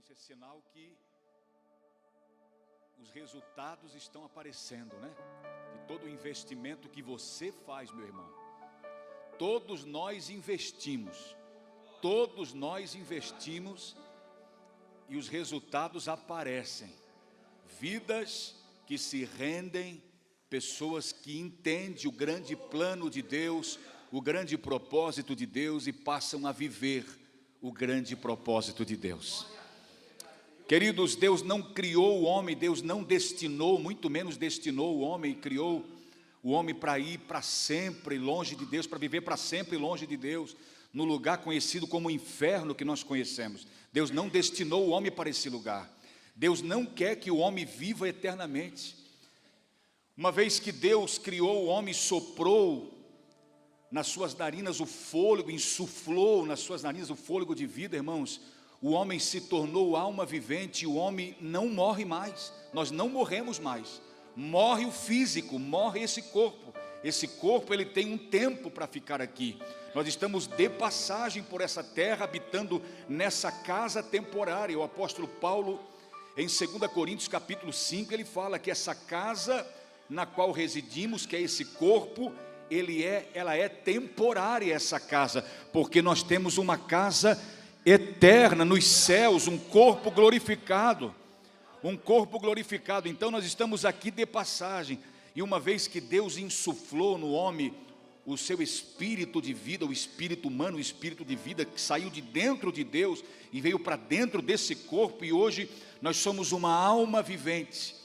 Isso é sinal que os resultados estão aparecendo, né? De todo o investimento que você faz, meu irmão. Todos nós investimos e os resultados aparecem. Vidas que se rendem, pessoas que entendem o grande plano de Deus, o grande propósito de Deus e passam a viver o grande propósito de Deus. Queridos, Deus não criou o homem, Deus não destinou, muito menos destinou o homem, criou o homem para ir para sempre longe de Deus, para viver para sempre longe de Deus, no lugar conhecido como inferno que nós conhecemos. Deus não destinou o homem para esse lugar. Deus não quer que o homem viva eternamente. Uma vez que Deus criou o homem, soprou nas suas narinas o fôlego, insuflou nas suas narinas o fôlego de vida, irmãos, o homem se tornou alma vivente, o homem não morre mais, nós não morremos mais. Morre o físico, morre esse corpo. Esse corpo ele tem um tempo para ficar aqui. Nós estamos de passagem por essa terra, habitando nessa casa temporária. O apóstolo Paulo, em 2 Coríntios capítulo 5, ele fala que essa casa na qual residimos, que é esse corpo, ela é temporária, essa casa, porque nós temos uma casa eterna nos céus, um corpo glorificado. Então nós estamos aqui de passagem, e uma vez que Deus insuflou no homem o seu espírito de vida, o espírito humano, o espírito de vida que saiu de dentro de Deus e veio para dentro desse corpo, e hoje nós somos uma alma vivente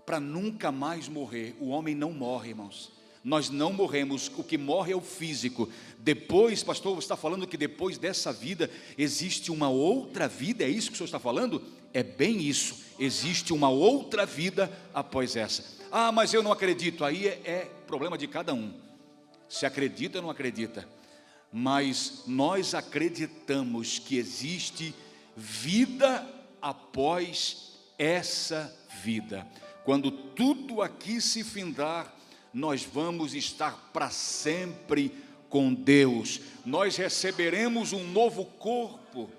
para nunca mais morrer. O homem não morre, irmãos, nós não morremos, o que morre é o físico. Depois, pastor, você está falando que depois dessa vida existe uma outra vida, é isso que o senhor está falando? É bem isso, existe uma outra vida após essa. Ah, mas eu não acredito. Aí é problema de cada um, se acredita ou não acredita, mas nós acreditamos que existe vida após essa vida. Quando tudo aqui se findar, nós vamos estar para sempre com Deus. Nós receberemos um novo corpo.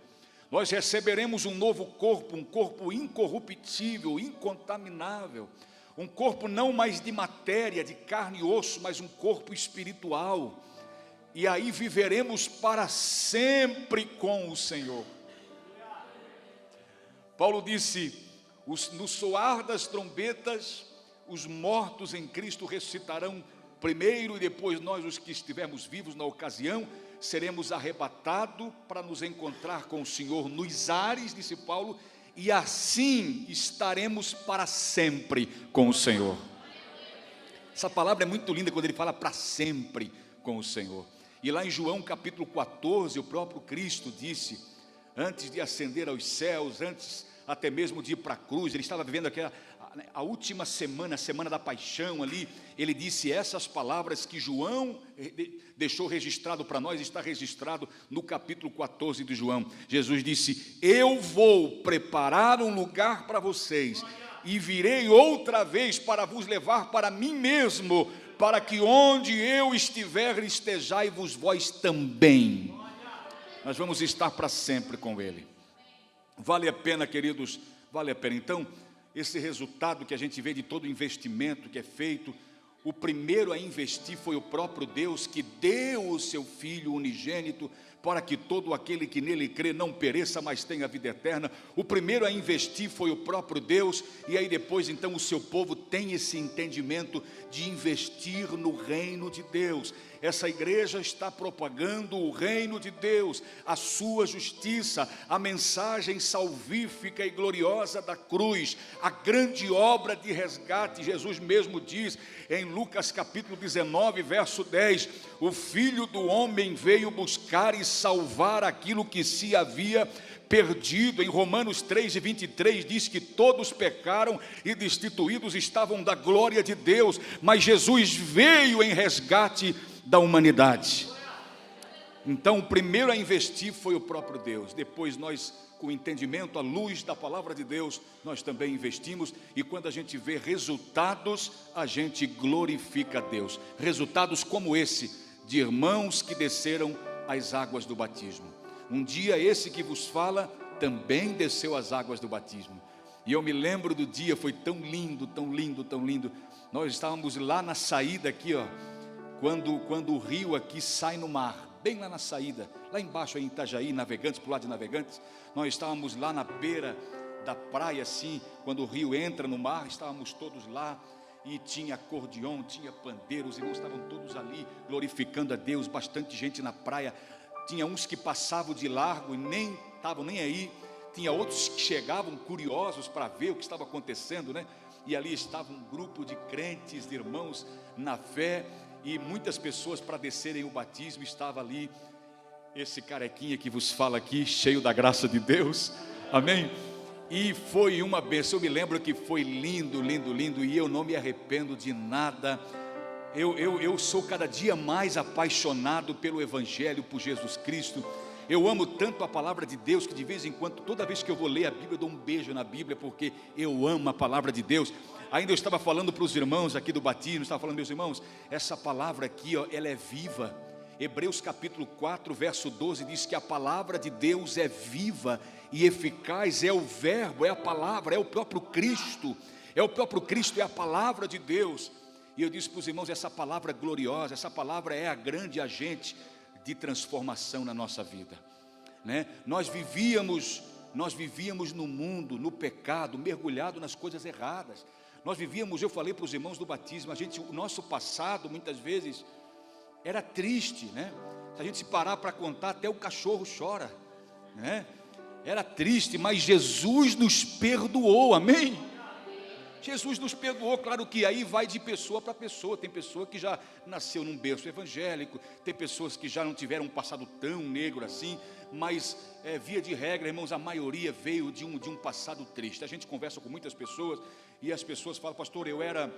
Nós receberemos um novo corpo, um corpo incorruptível, incontaminável. Um corpo não mais de matéria, de carne e osso, mas um corpo espiritual. E aí viveremos para sempre com o Senhor. Paulo disse: no soar das trombetas, os mortos em Cristo ressuscitarão primeiro, e depois nós, os que estivermos vivos na ocasião, seremos arrebatados para nos encontrar com o Senhor nos ares, disse Paulo, e assim estaremos para sempre com o Senhor. Essa palavra é muito linda quando ele fala para sempre com o Senhor. E lá em João capítulo 14, o próprio Cristo disse, antes de ascender aos céus, antes até mesmo de ir para a cruz, ele estava vivendo a última semana, a semana da paixão ali, ele disse essas palavras que João deixou registrado para nós, está registrado no capítulo 14 de João. Jesus disse: eu vou preparar um lugar para vocês, e virei outra vez para vos levar para mim mesmo, para que onde eu estiver, estejai-vos vós também. Nós vamos estar para sempre com Ele. Vale a pena, queridos, vale a pena. Então, esse resultado que a gente vê de todo o investimento que é feito, o primeiro a investir foi o próprio Deus, que deu o seu Filho unigênito, para que todo aquele que nele crê não pereça, mas tenha a vida eterna. O primeiro a investir foi o próprio Deus, e aí depois então o seu povo tem esse entendimento de investir no reino de Deus. Essa igreja está propagando o reino de Deus, a sua justiça, a mensagem salvífica e gloriosa da cruz, a grande obra de resgate. Jesus mesmo diz em Lucas capítulo 19, verso 10, o Filho do Homem veio buscar e salvar aquilo que se havia perdido. Em Romanos 3:23 diz que todos pecaram e destituídos estavam da glória de Deus, mas Jesus veio em resgate da humanidade. Então o primeiro a investir foi o próprio Deus. Depois nós, com entendimento, à luz da palavra de Deus, nós também investimos, e quando a gente vê resultados, a gente glorifica a Deus. Resultados como esse, de irmãos que desceram as águas do batismo. Um dia esse que vos fala também desceu as águas do batismo. E eu me lembro do dia, foi tão lindo, tão lindo, tão lindo. Nós estávamos lá na saída aqui, ó, quando o rio aqui sai no mar, bem lá na saída, lá embaixo em Itajaí, Navegantes, para o lado de Navegantes. Nós estávamos lá na beira da praia assim, quando o rio entra no mar, estávamos todos lá. E tinha acordeon, tinha pandeiro, os irmãos estavam todos ali glorificando a Deus, bastante gente na praia. Tinha uns que passavam de largo e nem estavam nem aí. Tinha outros que chegavam curiosos para ver o que estava acontecendo, né? E ali estava um grupo de crentes, de irmãos na fé, e muitas pessoas para descerem o batismo. Estava ali esse carequinha que vos fala aqui, cheio da graça de Deus, amém? E foi uma bênção. Eu me lembro que foi lindo, lindo, lindo, e eu não me arrependo de nada. Eu sou cada dia mais apaixonado pelo Evangelho, por Jesus Cristo. Eu amo tanto a palavra de Deus, que de vez em quando, toda vez que eu vou ler a Bíblia, eu dou um beijo na Bíblia, porque eu amo a palavra de Deus. Ainda eu estava falando para os irmãos aqui do batismo, estava falando, meus irmãos, essa palavra aqui, ó, ela é viva. Hebreus capítulo 4, verso 12, diz que a palavra de Deus é viva e eficaz, é o verbo, é a palavra, é o próprio Cristo, é a palavra de Deus. E eu disse para os irmãos, essa palavra é gloriosa, essa palavra é a grande agente de transformação na nossa vida, né? Nós vivíamos no mundo, no pecado, mergulhado nas coisas erradas. Nós vivíamos, eu falei para os irmãos do batismo, o nosso passado muitas vezes era triste, né? Se a gente se parar para contar, até o cachorro chora, né? Era triste, mas Jesus nos perdoou, amém? Jesus nos perdoou. Claro que aí vai de pessoa para pessoa. Tem pessoa que já nasceu num berço evangélico, tem pessoas que já não tiveram um passado tão negro assim, mas via de regra, irmãos, a maioria veio de um passado triste. A gente conversa com muitas pessoas e as pessoas falam, pastor, eu era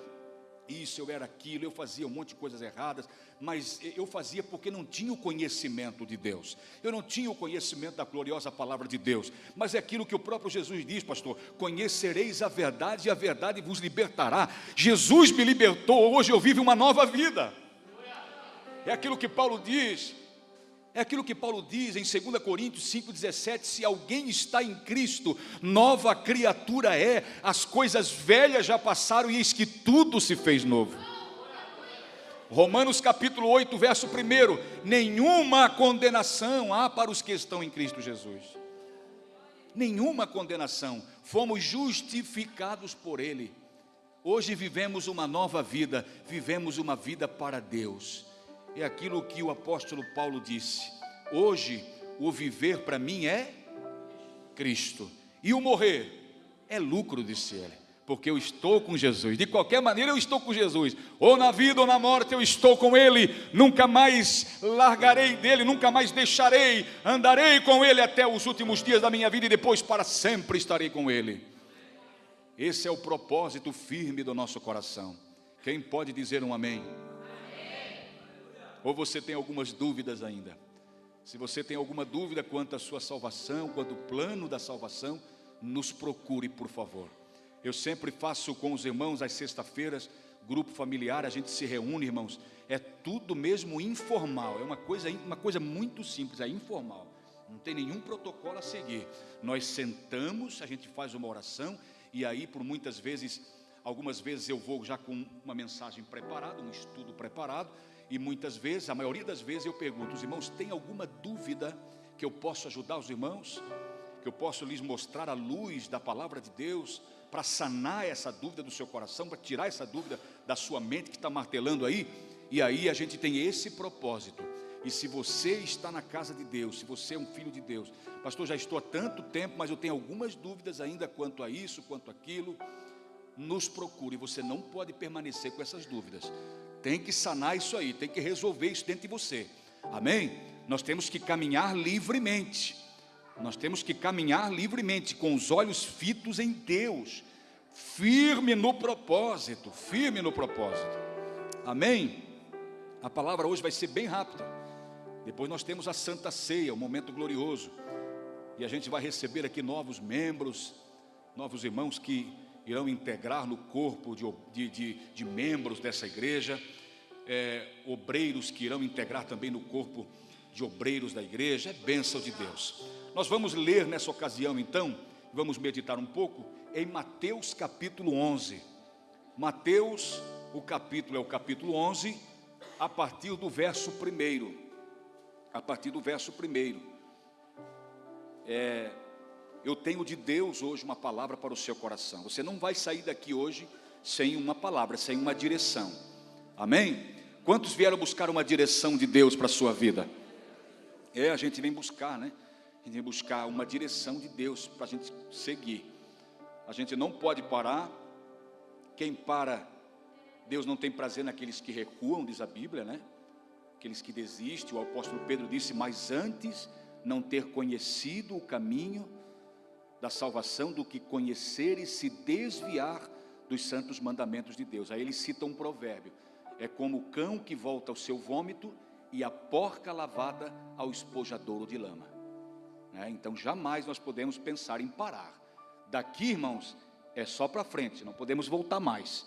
isso, eu era aquilo, eu fazia um monte de coisas erradas, mas eu fazia porque não tinha o conhecimento de Deus, eu não tinha o conhecimento da gloriosa palavra de Deus. Mas é aquilo que o próprio Jesus diz, pastor, conhecereis a verdade e a verdade vos libertará. Jesus me libertou, hoje eu vivo uma nova vida. É aquilo que Paulo diz, em 2 Coríntios 5,17, se alguém está em Cristo, nova criatura é, as coisas velhas já passaram e eis que tudo se fez novo. Romanos capítulo 8, verso 1, nenhuma condenação há para os que estão em Cristo Jesus. Nenhuma condenação, fomos justificados por Ele. Hoje vivemos uma nova vida, vivemos uma vida para Deus. É aquilo que o apóstolo Paulo disse, hoje o viver para mim é Cristo, e o morrer é lucro, disse ele, porque eu estou com Jesus. De qualquer maneira eu estou com Jesus, ou na vida ou na morte eu estou com Ele, nunca mais largarei dele, nunca mais deixarei, andarei com Ele até os últimos dias da minha vida, e depois para sempre estarei com Ele. Esse é o propósito firme do nosso coração. Quem pode dizer um amém? Ou você tem algumas dúvidas ainda? Se você tem alguma dúvida quanto à sua salvação, quanto ao plano da salvação, nos procure, por favor. Eu sempre faço com os irmãos às sextas-feiras, grupo familiar, a gente se reúne, irmãos, é tudo mesmo informal, é uma coisa muito simples, é informal, não tem nenhum protocolo a seguir. Nós sentamos, a gente faz uma oração, e aí por muitas vezes, algumas vezes eu vou já com uma mensagem preparada, um estudo preparado, e muitas vezes, a maioria das vezes eu pergunto, os irmãos, tem alguma dúvida que eu posso ajudar os irmãos? Que eu posso lhes mostrar a luz da palavra de Deus, para sanar essa dúvida do seu coração, para tirar essa dúvida da sua mente que está martelando aí? E aí a gente tem esse propósito. E se você está na casa de Deus, se você é um filho de Deus, pastor, já estou há tanto tempo, mas eu tenho algumas dúvidas ainda quanto a isso, quanto aquilo, nos procure. Você não pode permanecer com essas dúvidas, tem que sanar isso aí, tem que resolver isso dentro de você, amém? Nós temos que caminhar livremente, com os olhos fitos em Deus, firme no propósito, amém? A palavra hoje vai ser bem rápida, depois nós temos a Santa Ceia, um momento glorioso, e a gente vai receber aqui novos membros, novos irmãos que irão integrar no corpo de membros dessa igreja, obreiros que irão integrar também no corpo de obreiros da igreja, é bênção de Deus. Nós vamos ler nessa ocasião então, vamos meditar um pouco em Mateus capítulo 11. Mateus, o capítulo 11, a partir do verso 1. A partir do verso 1. Eu tenho de Deus hoje uma palavra para o seu coração. Você não vai sair daqui hoje sem uma palavra, sem uma direção. Amém? Quantos vieram buscar uma direção de Deus para a sua vida? A gente vem buscar, né? A gente vem buscar uma direção de Deus para a gente seguir. A gente não pode parar. Quem para, Deus não tem prazer naqueles que recuam, diz a Bíblia, né? Aqueles que desistem. O apóstolo Pedro disse: mas antes não ter conhecido o caminho da salvação do que conhecer e se desviar dos santos mandamentos de Deus. Aí ele cita um provérbio: é como o cão que volta ao seu vômito e a porca lavada ao espojadouro de lama. Então jamais nós podemos pensar em parar. Daqui, irmãos, é só para frente, não podemos voltar mais.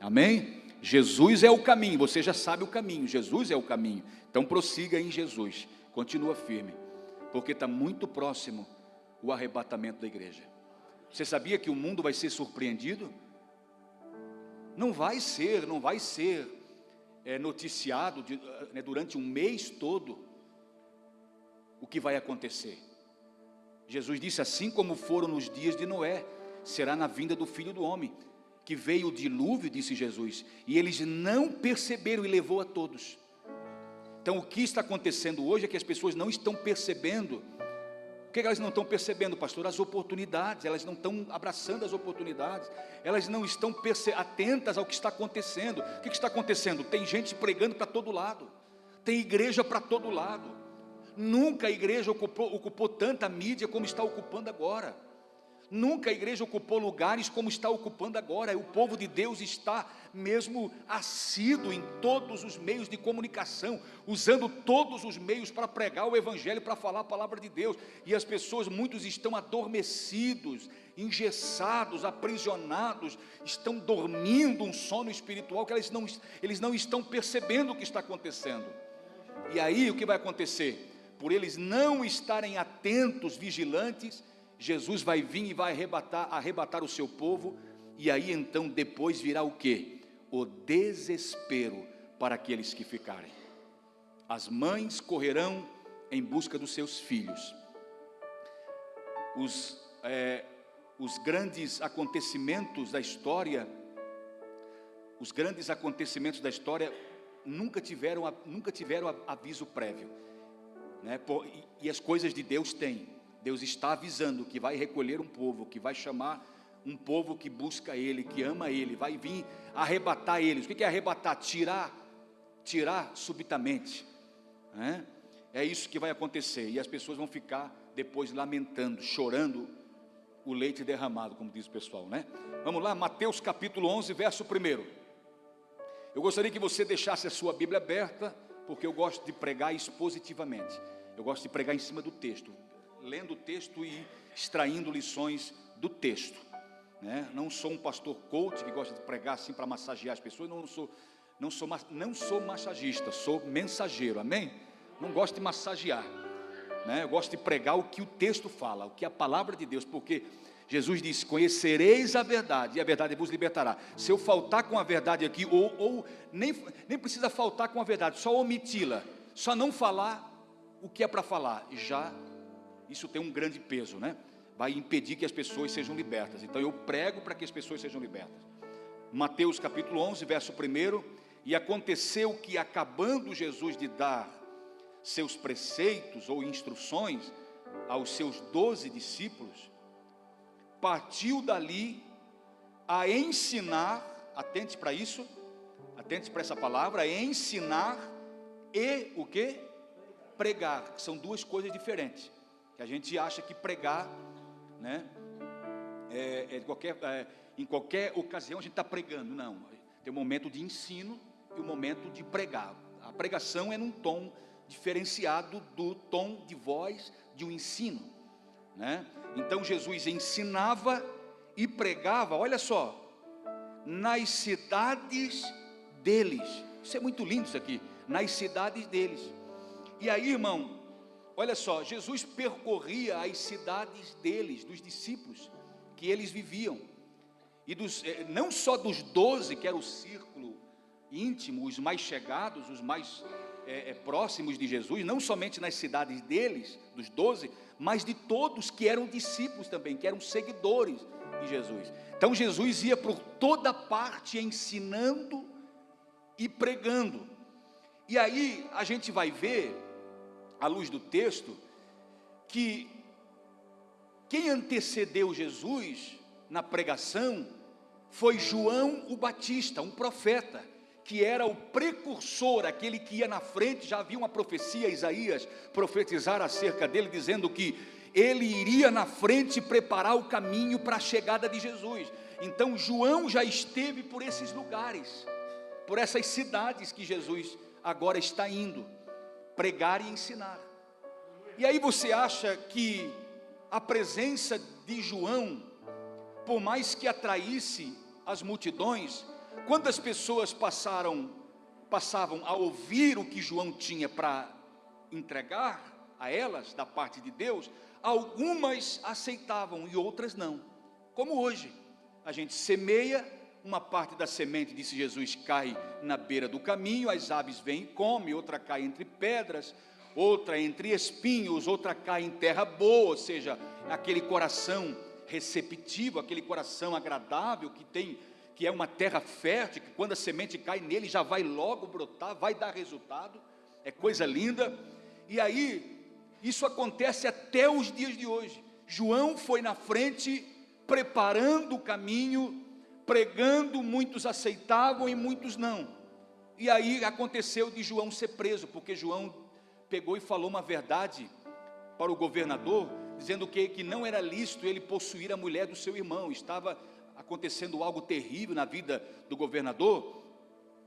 Amém? Jesus é o caminho, você já sabe o caminho, Jesus é o caminho. Então prossiga em Jesus, continua firme, porque está muito próximo o arrebatamento da igreja. Você sabia que o mundo vai ser surpreendido? Não vai ser noticiado durante um mês todo o que vai acontecer. Jesus disse: assim como foram nos dias de Noé, será na vinda do Filho do Homem. Que veio o dilúvio, disse Jesus, e eles não perceberam e levou a todos. Então o que está acontecendo hoje é que as pessoas não estão percebendo. O que elas não estão percebendo, pastor? As oportunidades. Elas não estão abraçando as oportunidades, elas não estão atentas ao que está acontecendo. O que está acontecendo? Tem gente pregando para todo lado, tem igreja para todo lado. Nunca a igreja ocupou tanta mídia como está ocupando agora. Nunca a igreja ocupou lugares como está ocupando agora. O povo de Deus está mesmo assíduo em todos os meios de comunicação, usando todos os meios para pregar o evangelho, para falar a palavra de Deus. E as pessoas, muitos estão adormecidos, engessados, aprisionados, estão dormindo um sono espiritual que eles não estão percebendo o que está acontecendo. E aí o que vai acontecer? Por eles não estarem atentos, vigilantes, Jesus vai vir e vai arrebatar o seu povo. E aí então depois virá o quê? O desespero para aqueles que ficarem. As mães correrão em busca dos seus filhos. Os grandes acontecimentos da história, nunca tiveram aviso prévio, né? E as coisas de Deus têm. Deus está avisando que vai recolher um povo, que vai chamar um povo que busca Ele, que ama Ele, vai vir arrebatar eles. O que é arrebatar? Tirar subitamente, né? É isso que vai acontecer, e as pessoas vão ficar depois lamentando, chorando o leite derramado, como diz o pessoal, né? Vamos lá, Mateus capítulo 11, verso 1. Eu gostaria que você deixasse a sua Bíblia aberta, porque eu gosto de pregar expositivamente. Eu gosto de pregar em cima do texto, lendo o texto e extraindo lições do texto, né? Não sou um pastor coach que gosta de pregar assim para massagear as pessoas. Não sou massagista, sou mensageiro, amém? Não gosto de massagear, né? Eu gosto de pregar o que o texto fala, o que a palavra de Deus, porque Jesus disse: conhecereis a verdade e a verdade vos libertará. Se eu faltar com a verdade aqui, ou nem precisa faltar com a verdade, só omiti-la, só não falar o que é para falar, já isso tem um grande peso, né? Vai impedir que as pessoas sejam libertas. Então eu prego para que as pessoas sejam libertas. Mateus capítulo 11, verso 1. E aconteceu que, acabando Jesus de dar seus preceitos ou instruções aos seus 12 discípulos, partiu dali a ensinar. Atente para isso, atente para essa palavra: ensinar e o quê? Pregar, que são duas coisas diferentes. Que a gente acha que pregar, né, em qualquer ocasião a gente está pregando. Não, tem um momento de ensino e um momento de pregar. A pregação é num tom diferenciado do tom de voz de um ensino, né? Então Jesus ensinava e pregava, olha só, nas cidades deles. Isso é muito lindo, isso aqui, nas cidades deles. E aí, irmão, olha só, Jesus percorria as cidades deles, dos discípulos que eles viviam, e não só dos 12, que era o círculo íntimo, os mais chegados, os mais próximos de Jesus, não somente nas cidades deles, dos 12, mas de todos que eram discípulos também, que eram seguidores de Jesus. Então Jesus ia por toda parte ensinando e pregando. E aí a gente vai ver, à luz do texto, que quem antecedeu Jesus na pregação foi João o Batista, um profeta, que era o precursor, aquele que ia na frente. Já havia uma profecia, Isaías profetizar acerca dele, dizendo que ele iria na frente preparar o caminho para a chegada de Jesus. Então João já esteve por esses lugares, por essas cidades que Jesus agora está indo pregar e ensinar. E aí você acha que a presença de João, por mais que atraísse as multidões, quantas pessoas passavam a ouvir o que João tinha para entregar a elas, da parte de Deus? Algumas aceitavam e outras não. Como hoje, a gente semeia, uma parte da semente, disse Jesus, cai na beira do caminho, as aves vêm e comem, outra cai entre pedras, outra entre espinhos, outra cai em terra boa, ou seja, aquele coração receptivo, aquele coração agradável que é uma terra fértil, que quando a semente cai nele já vai logo brotar, vai dar resultado, é coisa linda. E aí, isso acontece até os dias de hoje. João foi na frente, preparando o caminho, pregando, muitos aceitavam e muitos não. E aí aconteceu de João ser preso, porque João pegou e falou uma verdade para o governador, dizendo que não era lícito ele possuir a mulher do seu irmão. Estava acontecendo algo terrível na vida do governador,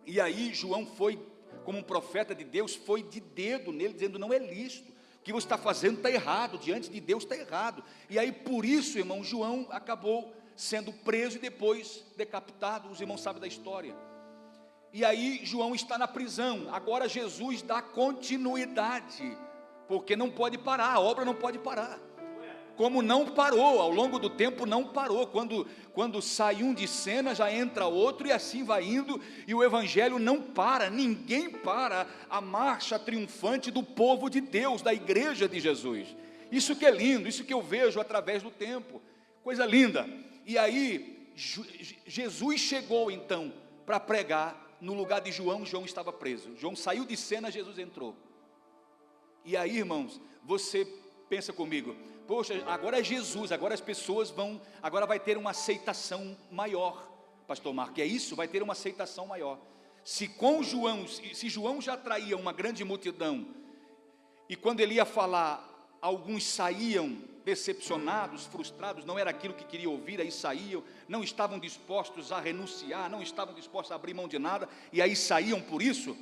e aí João foi, como um profeta de Deus, foi de dedo nele, dizendo, não é lícito, o que você está fazendo está errado, diante de Deus está errado. E aí por isso, irmão, João acabou sendo preso e depois decapitado. Os irmãos sabem da história. E aí João está na prisão. Agora Jesus dá continuidade, porque não pode parar, a obra não pode parar. Como não parou, ao longo do tempo não parou. Quando sai um de cena, já entra outro, e assim vai indo, e o evangelho não para, ninguém para a marcha triunfante do povo de Deus, da igreja de Jesus. Isso que é lindo, isso que eu vejo através do tempo, coisa linda. E aí Jesus chegou então para pregar no lugar de João. João estava preso, João saiu de cena, Jesus entrou. E aí, irmãos, você pensa comigo, poxa, agora é Jesus, agora as pessoas agora vai ter uma aceitação maior, pastor Marco, é isso? Vai ter uma aceitação maior. Se João já atraía uma grande multidão, e quando ele ia falar, alguns saíam decepcionados, frustrados, não era aquilo que queriam ouvir, aí saíam, não estavam dispostos a renunciar, não estavam dispostos a abrir mão de nada, e aí saíam por isso,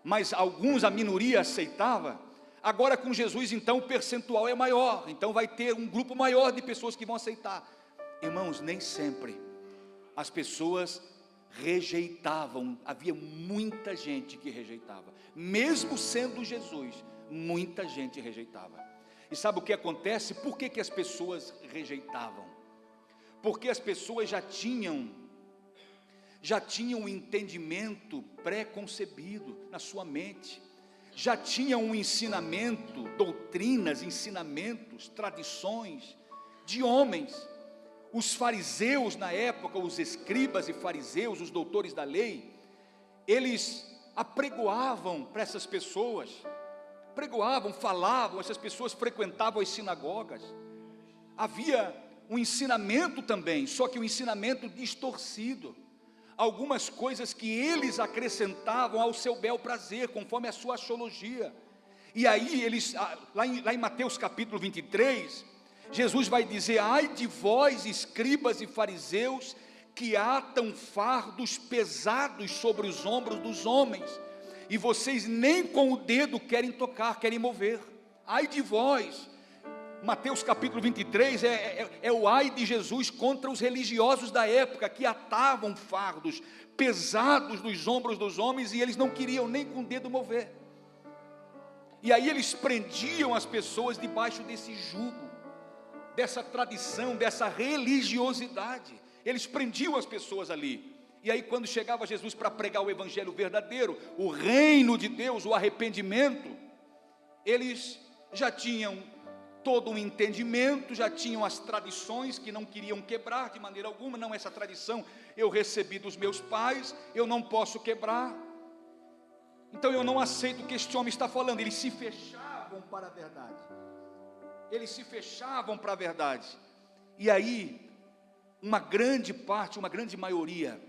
mas alguns, a minoria aceitava. Agora com Jesus então o percentual é maior, então vai ter um grupo maior de pessoas que vão aceitar. Irmãos, nem sempre as pessoas rejeitavam, havia muita gente que rejeitava, mesmo sendo Jesus, muita gente rejeitava. E sabe o que acontece? Por que as pessoas rejeitavam? Porque as pessoas já tinham um entendimento pré-concebido na sua mente, já tinham um ensinamento, doutrinas, ensinamentos, tradições de homens. Os fariseus na época, os escribas e fariseus, os doutores da lei, eles apregoavam para essas pessoas, falavam, essas pessoas frequentavam as sinagogas. Havia um ensinamento também, só que um ensinamento distorcido, algumas coisas que eles acrescentavam ao seu bel prazer, conforme a sua axiologia. E aí eles, lá em Mateus capítulo 23, Jesus vai dizer, ai de vós escribas e fariseus, que atam fardos pesados sobre os ombros dos homens, e vocês nem com o dedo querem tocar, querem mover. Ai de vós. Mateus capítulo 23 é o ai de Jesus contra os religiosos da época, que atavam fardos pesados dos ombros dos homens, e eles não queriam nem com o dedo mover. E aí eles prendiam as pessoas debaixo desse jugo, dessa tradição, dessa religiosidade. Eles prendiam as pessoas ali. E aí quando chegava Jesus para pregar o evangelho verdadeiro, o reino de Deus, o arrependimento, eles já tinham todo um entendimento, já tinham as tradições que não queriam quebrar de maneira alguma. Não, essa tradição eu recebi dos meus pais, eu não posso quebrar, então eu não aceito o que este homem está falando. Eles se fechavam para a verdade, eles se fechavam para a verdade. E aí uma grande parte, uma grande maioria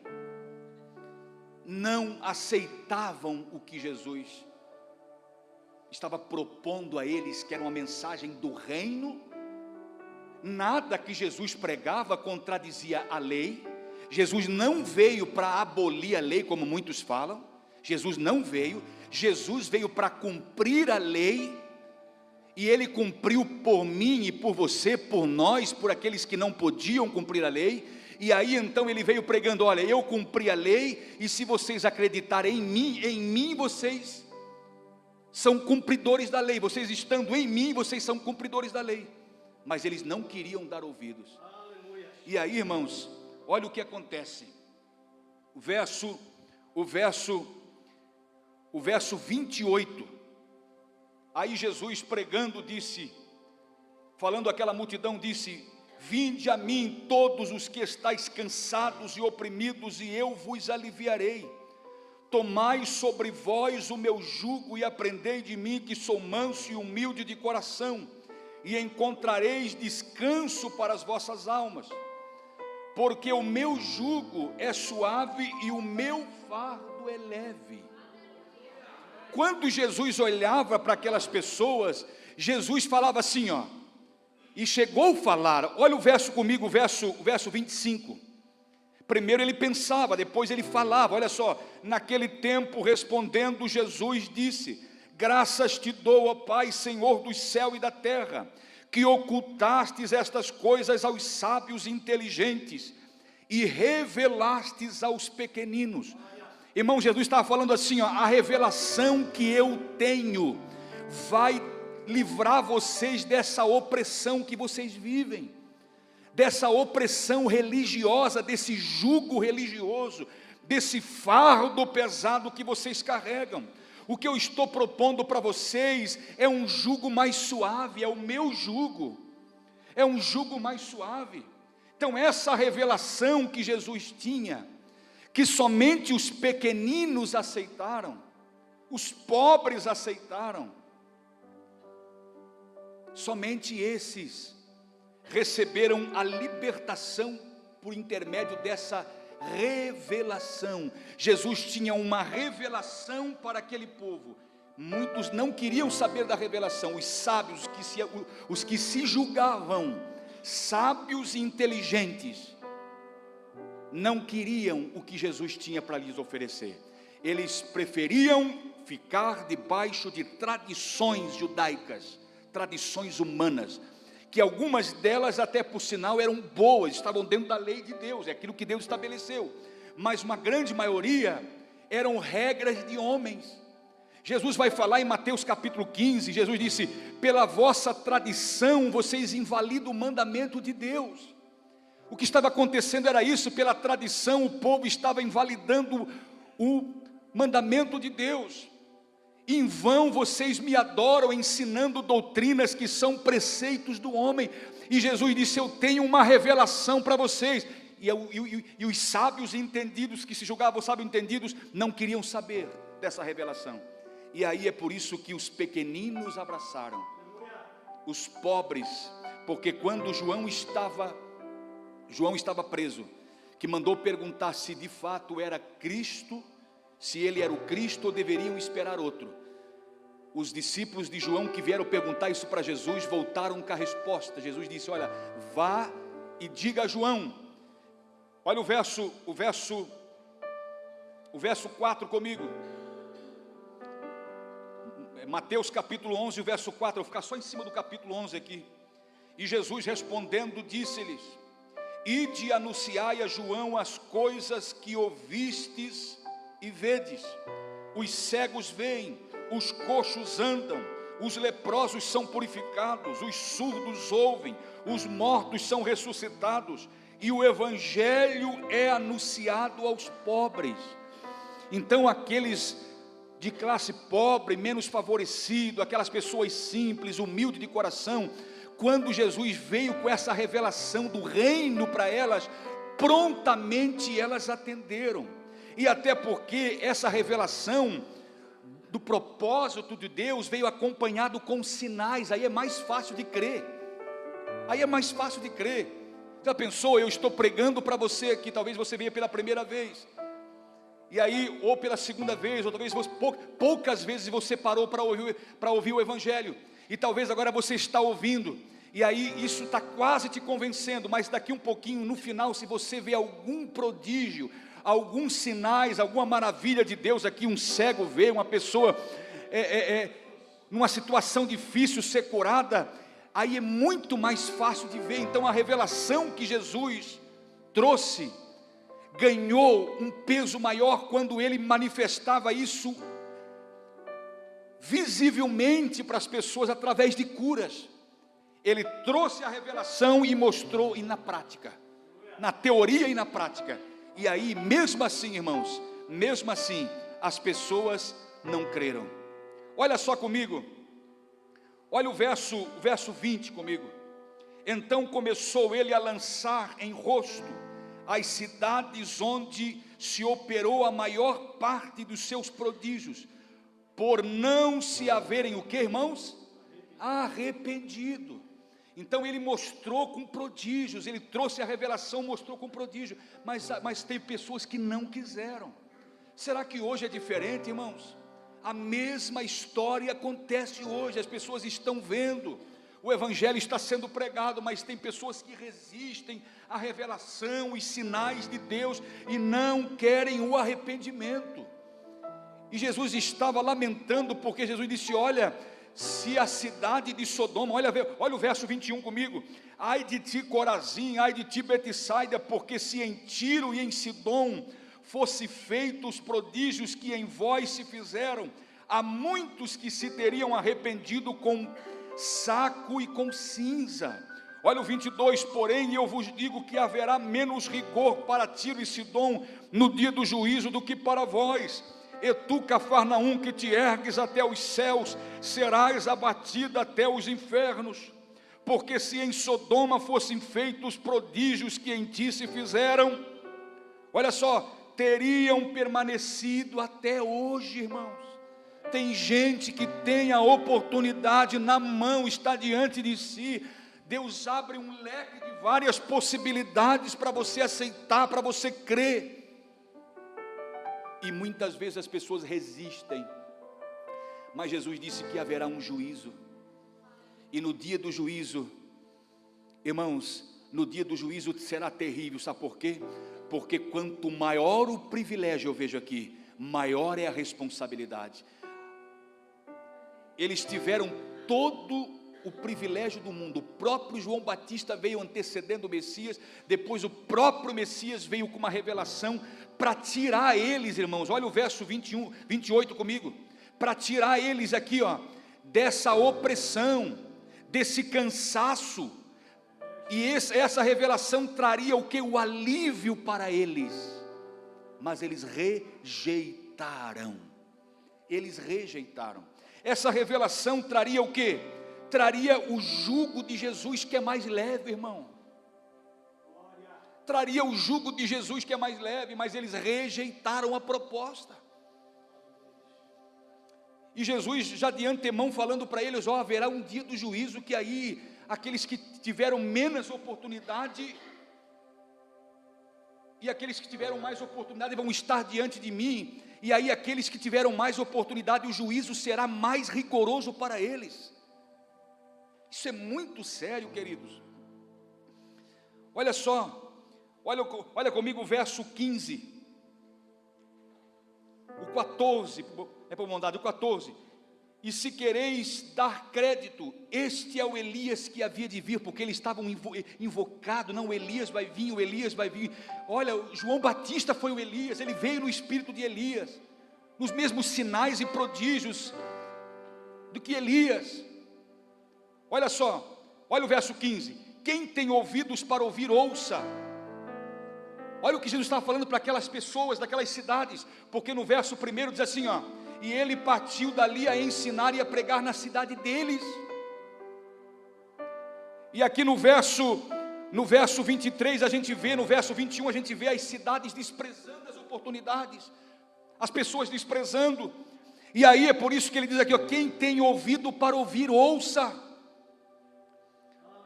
não aceitavam o que Jesus estava propondo a eles, que era uma mensagem do reino. Nada que Jesus pregava contradizia a lei. Jesus não veio para abolir a lei, como muitos falam. Jesus não veio. Jesus veio para cumprir a lei, e Ele cumpriu por mim e por você, por nós, por aqueles que não podiam cumprir a lei. E aí então Ele veio pregando: olha, eu cumpri a lei, e se vocês acreditarem em mim vocês são cumpridores da lei. Vocês estando em mim, vocês são cumpridores da lei. Mas eles não queriam dar ouvidos. Aleluia. E aí, irmãos, olha o que acontece. O verso 28. Aí Jesus pregando disse, falando àquela multidão, disse: vinde a mim todos os que estáis cansados e oprimidos, e eu vos aliviarei. Tomai sobre vós o meu jugo e aprendei de mim, que sou manso e humilde de coração, e encontrareis descanso para as vossas almas, porque o meu jugo é suave e o meu fardo é leve. Quando Jesus olhava para aquelas pessoas, Jesus falava assim, ó, e chegou a falar, olha o verso comigo, o verso 25. Primeiro ele pensava, depois ele falava. Olha só, naquele tempo respondendo Jesus disse: graças te dou, ó Pai, Senhor do céu e da terra, que ocultastes estas coisas aos sábios e inteligentes e revelastes aos pequeninos. Irmão, Jesus estava falando assim, ó, a revelação que eu tenho vai livrar vocês dessa opressão que vocês vivem, dessa opressão religiosa, desse jugo religioso, desse fardo pesado que vocês carregam. O que eu estou propondo para vocês é um jugo mais suave, é o meu jugo, é um jugo mais suave. Então essa revelação que Jesus tinha, que somente os pequeninos aceitaram, os pobres aceitaram, somente esses receberam a libertação por intermédio dessa revelação. Jesus tinha uma revelação para aquele povo. Muitos não queriam saber da revelação. Os sábios, os que se julgavam sábios e inteligentes, não queriam o que Jesus tinha para lhes oferecer. Eles preferiam ficar debaixo de tradições judaicas, tradições humanas, que algumas delas até por sinal eram boas, estavam dentro da lei de Deus, é aquilo que Deus estabeleceu, mas uma grande maioria eram regras de homens. Jesus vai falar em Mateus capítulo 15, Jesus disse: pela vossa tradição vocês invalidam o mandamento de Deus. O que estava acontecendo era isso, pela tradição o povo estava invalidando o mandamento de Deus. Em vão vocês me adoram ensinando doutrinas que são preceitos do homem. E Jesus disse: eu tenho uma revelação para vocês. E os sábios entendidos, que se julgavam sábios entendidos, não queriam saber dessa revelação. E aí é por isso que os pequeninos abraçaram, os pobres, porque quando João estava preso, que mandou perguntar se de fato era Cristo, se ele era o Cristo ou deveriam esperar outro. Os discípulos de João que vieram perguntar isso para Jesus, voltaram com a resposta. Jesus disse: olha, vá e diga a João. Olha o verso 4 comigo. Mateus capítulo 11, o verso 4, eu vou ficar só em cima do capítulo 11 aqui. E Jesus respondendo disse-lhes: ide e anunciai a João as coisas que ouvistes e vedes. Os cegos veem, os coxos andam, os leprosos são purificados, os surdos ouvem, os mortos são ressuscitados, e o evangelho é anunciado aos pobres. Então aqueles de classe pobre, menos favorecido, aquelas pessoas simples, humildes de coração, quando Jesus veio com essa revelação do reino para elas, prontamente elas atenderam. E até porque essa revelação do propósito de Deus veio acompanhado com sinais, aí é mais fácil de crer. Já pensou, eu estou pregando para você aqui, talvez você venha pela primeira vez, e aí, ou pela segunda vez, ou talvez poucas vezes você parou para ouvir o evangelho, e talvez agora você está ouvindo, e aí isso está quase te convencendo, mas daqui um pouquinho, no final, se você vê algum prodígio, alguns sinais, alguma maravilha de Deus aqui, um cego vê, uma pessoa numa situação difícil ser curada, aí é muito mais fácil de ver. Então a revelação que Jesus trouxe ganhou um peso maior quando ele manifestava isso visivelmente para as pessoas através de curas. Ele trouxe a revelação e mostrou, e na prática, na teoria e na prática. E aí, mesmo assim, irmãos, mesmo assim, as pessoas não creram. Olha só comigo, olha o verso 20 comigo. Então começou ele a lançar em rosto as cidades onde se operou a maior parte dos seus prodígios, por não se haverem o que, irmãos? Arrependido. Então ele mostrou com prodígios, ele trouxe a revelação, mostrou com prodígio, mas tem pessoas que não quiseram. Será que hoje é diferente, irmãos? A mesma história acontece hoje, as pessoas estão vendo, o evangelho está sendo pregado, mas tem pessoas que resistem à revelação e sinais de Deus, e não querem o arrependimento. E Jesus estava lamentando, porque Jesus disse, olha, se a cidade de Sodoma, olha o verso 21 comigo, ai de ti Corazim, ai de ti Betsaida, porque se em Tiro e em Sidom fosse feitos os prodígios que em vós se fizeram, há muitos que se teriam arrependido com saco e com cinza. Olha o 22, porém eu vos digo que haverá menos rigor para Tiro e Sidom no dia do juízo do que para vós. E tu, Cafarnaum, que te ergues até os céus, serás abatida até os infernos. Porque se em Sodoma fossem feitos os prodígios que em ti se fizeram, olha só, teriam permanecido até hoje, irmãos. Tem gente que tem a oportunidade na mão, está diante de si. Deus abre um leque de várias possibilidades para você aceitar, para você crer. E muitas vezes as pessoas resistem, mas Jesus disse que haverá um juízo, e no dia do juízo, irmãos, no dia do juízo será terrível, sabe por quê? Porque quanto maior o privilégio, eu vejo aqui, maior é a responsabilidade. Eles tiveram todo o privilégio do mundo, o próprio João Batista veio antecedendo o Messias, depois o próprio Messias veio com uma revelação, para tirar eles, irmãos, olha o verso 28 comigo, para tirar eles aqui, ó, dessa opressão, desse cansaço, e essa revelação traria o que? O alívio para eles, mas eles rejeitaram, essa revelação traria o que? Traria o jugo de Jesus que é mais leve, irmão, traria o jugo de Jesus que é mais leve, mas eles rejeitaram a proposta, e Jesus já de antemão falando para eles, ó, haverá um dia do juízo, que aí, aqueles que tiveram menos oportunidade, e aqueles que tiveram mais oportunidade vão estar diante de mim, e aí aqueles que tiveram mais oportunidade, o juízo será mais rigoroso para eles. Isso é muito sério, queridos. Olha só, olha comigo o verso 15, o 14, é por bondade, o 14, e se quereis dar crédito, este é o Elias que havia de vir, porque eles estavam invocados, não, o Elias vai vir, olha, João Batista foi o Elias, ele veio no espírito de Elias, nos mesmos sinais e prodígios, do que Elias. Olha só, olha o verso 15: quem tem ouvidos para ouvir, ouça. Olha o que Jesus estava falando para aquelas pessoas daquelas cidades, porque no verso 1 diz assim, ó: e ele partiu dali a ensinar e a pregar na cidade deles. E aqui no verso 23 a gente vê, no verso 21 a gente vê as cidades desprezando as oportunidades, as pessoas desprezando. E aí é por isso que ele diz aqui, ó: quem tem ouvido para ouvir, ouça.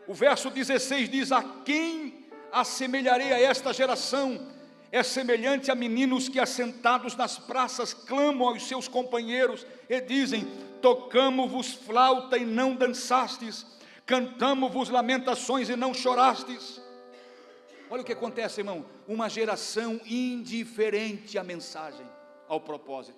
O verso 16 diz: a quem assemelharei a esta geração? É semelhante a meninos que assentados nas praças clamam aos seus companheiros e dizem: tocamo-vos flauta e não dançastes, cantamo-vos lamentações e não chorastes. Olha o que acontece, irmão: uma geração indiferente à mensagem, ao propósito.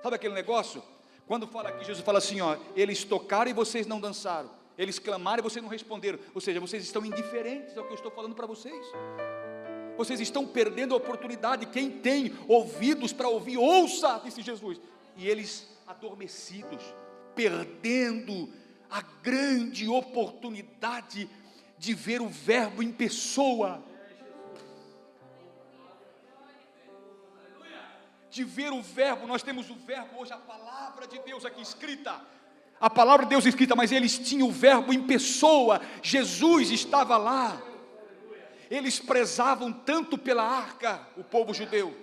Sabe aquele negócio? Quando fala aqui, Jesus fala assim, ó: eles tocaram e vocês não dançaram, eles clamaram e vocês não responderam. Ou seja, vocês estão indiferentes ao que eu estou falando para vocês. Vocês estão perdendo a oportunidade. Quem tem ouvidos para ouvir, ouça, disse Jesus. E eles adormecidos, perdendo a grande oportunidade de ver o Verbo em pessoa, de ver o Verbo. Nós temos o Verbo hoje, a palavra de Deus aqui escrita, a palavra de Deus escrita, mas eles tinham o Verbo em pessoa. Jesus estava lá. Eles prezavam tanto pela arca, o povo judeu,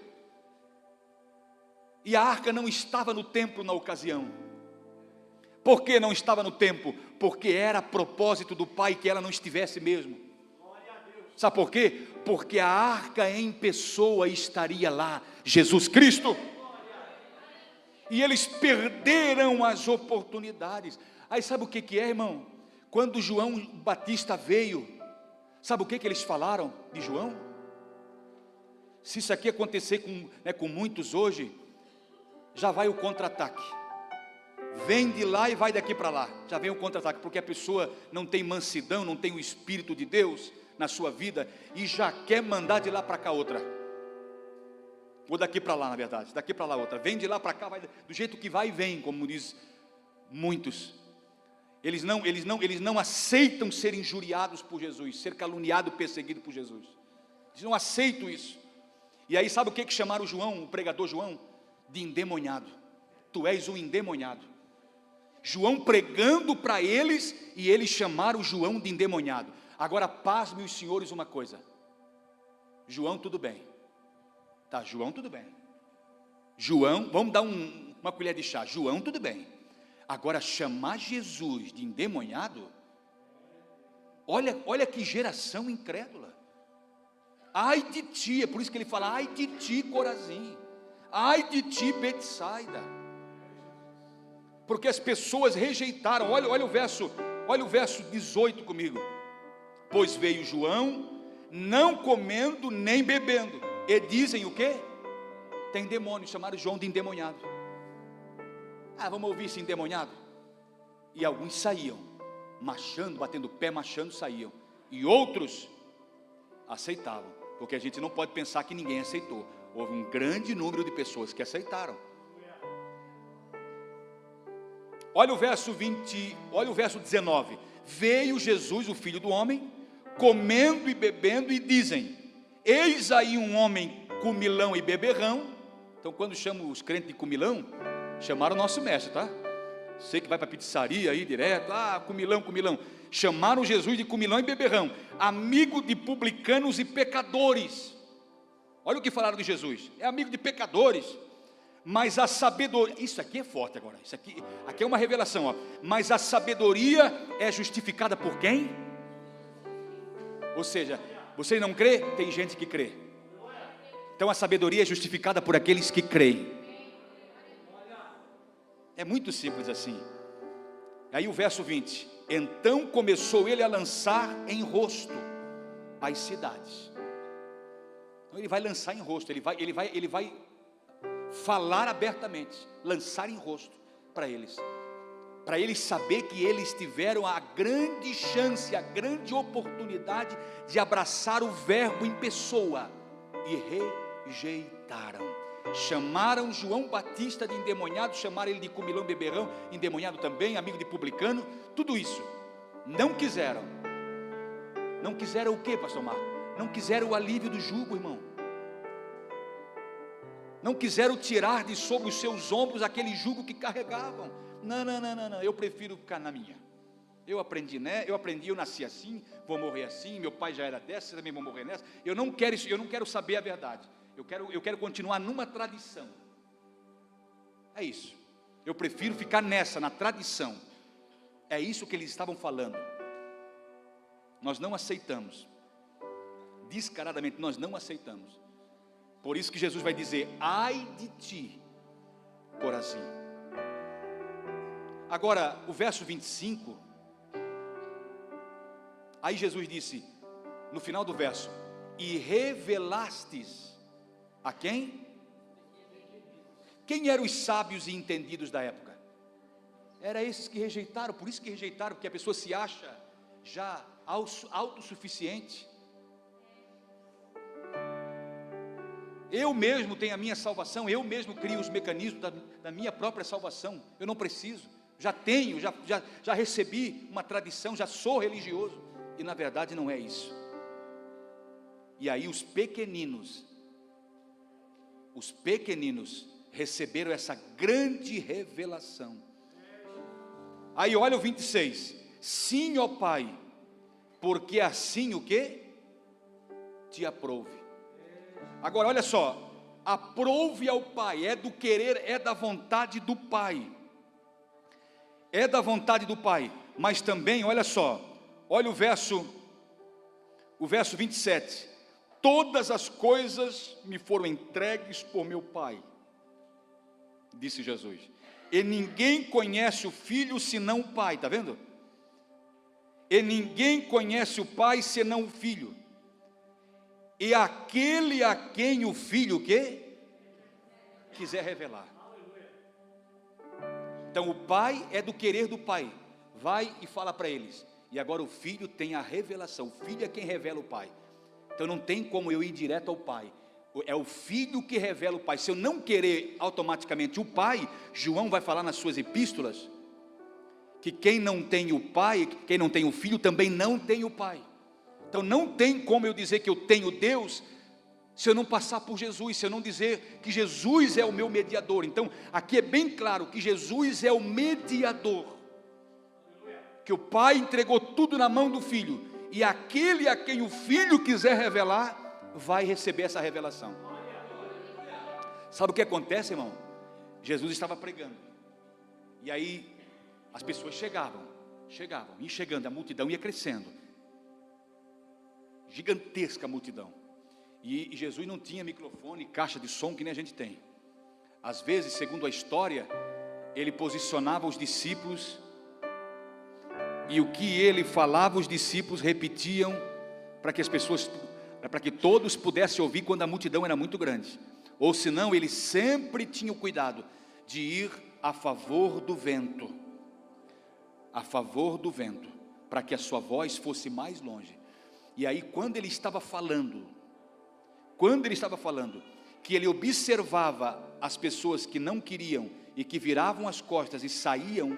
e a arca não estava no templo na ocasião. Por que não estava no templo? Porque era propósito do Pai que ela não estivesse mesmo. Sabe por quê? Porque a arca em pessoa estaria lá, Jesus Cristo. E eles perderam as oportunidades. Aí sabe o que é, irmão? Quando João Batista veio, sabe o que eles falaram de João? Se isso aqui acontecer com muitos hoje, já vai o contra-ataque. Vem de lá e vai daqui para lá. Já vem o contra-ataque, porque a pessoa não tem mansidão, não tem o Espírito de Deus na sua vida, e já quer mandar de lá para cá outra. Ou daqui para lá, na verdade, daqui para lá outra. Vem de lá para cá, vai, do jeito que vai e vem, como diz muitos. Eles não aceitam ser injuriados por Jesus, ser caluniado, perseguido por Jesus. Eles não aceitam isso. E aí sabe o que chamaram João, o pregador João? De endemoniado. Tu és um endemoniado. João pregando para eles, e eles chamaram João de endemoniado. Agora pasmem os senhores uma coisa: João tudo bem, tá, João tudo bem, João, vamos dar uma colher de chá, João tudo bem. Agora chamar Jesus de endemoniado, olha que geração incrédula. Ai de ti, é por isso que ele fala: ai de ti, Corazim, ai de ti, Betsaida. Porque as pessoas rejeitaram. Olha o verso 18 comigo. Pois veio João, não comendo nem bebendo, e dizem o quê? Tem demônio. Chamaram João de endemoniado. Vamos ouvir esse endemoniado? E alguns saíam, marchando, batendo pé, marchando, saíam. E outros aceitavam, porque a gente não pode pensar que ninguém aceitou. Houve um grande número de pessoas que aceitaram. Olha o verso 19. Veio Jesus, o Filho do Homem, comendo e bebendo, e dizem: eis aí um homem comilão e beberrão. Então quando chamam os crentes de comilão, chamaram o nosso mestre, tá? Sei que vai para a pizzaria aí direto, comilão. Chamaram Jesus de comilão e beberrão, amigo de publicanos e pecadores. Olha o que falaram de Jesus: é amigo de pecadores. Mas a sabedoria, isso aqui é forte agora, isso aqui é uma revelação, ó. Mas a sabedoria é justificada por quem? Ou seja, você não crê? Tem gente que crê. Então a sabedoria é justificada por aqueles que creem. É muito simples assim. Aí o verso 20: então começou ele a lançar em rosto as cidades. Então ele vai lançar em rosto, ele vai falar abertamente, lançar em rosto para eles saber que eles tiveram a grande chance, a grande oportunidade de abraçar o Verbo em pessoa, e rejeitaram. chamaram João Batista de endemoniado, chamaram ele de comilão beberrão, endemoniado também, amigo de publicano, tudo isso. Não quiseram. Não quiseram o quê, pastor Marco? Não quiseram o alívio do jugo, irmão. Não quiseram tirar de sobre os seus ombros aquele jugo que carregavam. Não, eu prefiro ficar na minha. Eu aprendi, né? Eu nasci assim, vou morrer assim, meu pai já era dessa, também vou morrer nessa. Eu não quero isso, eu não quero saber a verdade. Eu quero continuar numa tradição. É isso. Eu prefiro ficar nessa, na tradição. É isso que eles estavam falando. Nós não aceitamos. Descaradamente, nós não aceitamos. Por isso que Jesus vai dizer: ai de ti, Corazim. Agora, o verso 25. Aí Jesus disse, no final do verso: e revelastes a quem? Quem eram os sábios e entendidos da época? Era esses que rejeitaram. Por isso que rejeitaram, porque a pessoa se acha já autossuficiente. Eu mesmo tenho a minha salvação, eu mesmo crio os mecanismos da minha própria salvação. Eu não preciso, já tenho, já recebi uma tradição, já sou religioso. E na verdade não é isso. E aí os pequeninos receberam essa grande revelação. Aí olha o 26. Sim, ó Pai, porque assim o que? Te aprouve. Agora olha só, aprouve ao Pai, é do querer, é da vontade do Pai. É da vontade do Pai. Mas também, olha só, olha o verso 27. Todas as coisas me foram entregues por meu Pai, disse Jesus. E ninguém conhece o Filho senão o Pai, está vendo? E ninguém conhece o Pai senão o Filho. E aquele a quem o Filho o quê? Quiser revelar. Então o Pai é do querer do Pai. Vai e fala para eles. E agora o Filho tem a revelação. O Filho é quem revela o Pai. Então não tem como eu ir direto ao Pai. É o Filho que revela o Pai. Se eu não querer automaticamente o Pai, João vai falar nas suas epístolas que quem não tem o Pai, quem não tem o Filho, também não tem o Pai. Então não tem como eu dizer que eu tenho Deus se eu não passar por Jesus, se eu não dizer que Jesus é o meu mediador. Então aqui é bem claro que Jesus é o mediador, que o Pai entregou tudo na mão do Filho, e aquele a quem o Filho quiser revelar, vai receber essa revelação. Sabe o que acontece, irmão? Jesus estava pregando, e aí as pessoas chegavam, e chegando, a multidão ia crescendo, gigantesca multidão, e Jesus não tinha microfone, caixa de som que nem a gente tem. Às vezes, segundo a história, ele posicionava os discípulos, e o que ele falava, os discípulos repetiam, para que todos pudessem ouvir quando a multidão era muito grande. Ou senão, ele sempre tinha o cuidado de ir a favor do vento, para que a sua voz fosse mais longe. E aí quando ele estava falando, que ele observava as pessoas que não queriam e que viravam as costas e saíam,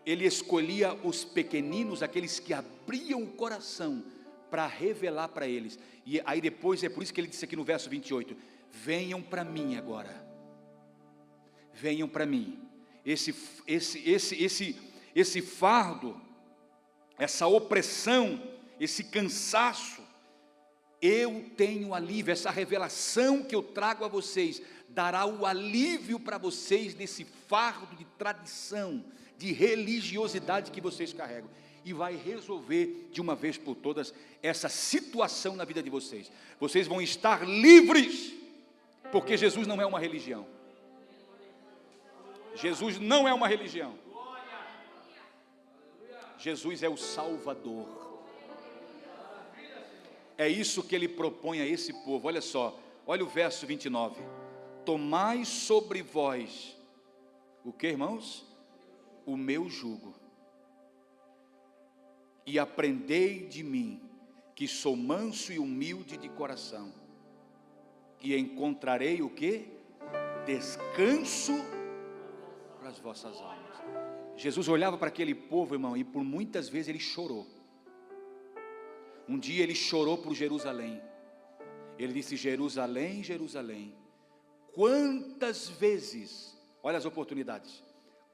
ele escolhia os pequeninos, aqueles que abriam o coração para revelar para eles. E aí depois, é por isso que ele disse aqui no verso 28, venham para mim agora, venham para mim. Esse fardo, essa opressão, esse cansaço, eu tenho alívio. Essa revelação que eu trago a vocês dará o alívio para vocês desse fardo de tradição, de religiosidade que vocês carregam, e vai resolver de uma vez por todas essa situação na vida de vocês. Vocês vão estar livres, porque Jesus não é uma religião. Jesus não é uma religião. Jesus é o Salvador. É isso que ele propõe a esse povo. Olha só, olha o verso 29. Tomai sobre vós, o que, irmãos? O meu jugo, e aprendei de mim, que sou manso e humilde de coração. e encontrarei o quê? Descanso para as vossas almas. Jesus olhava para aquele povo, irmão, e por muitas vezes ele chorou. Um dia ele chorou por Jerusalém. Ele disse: Jerusalém, Jerusalém, quantas vezes, olha as oportunidades,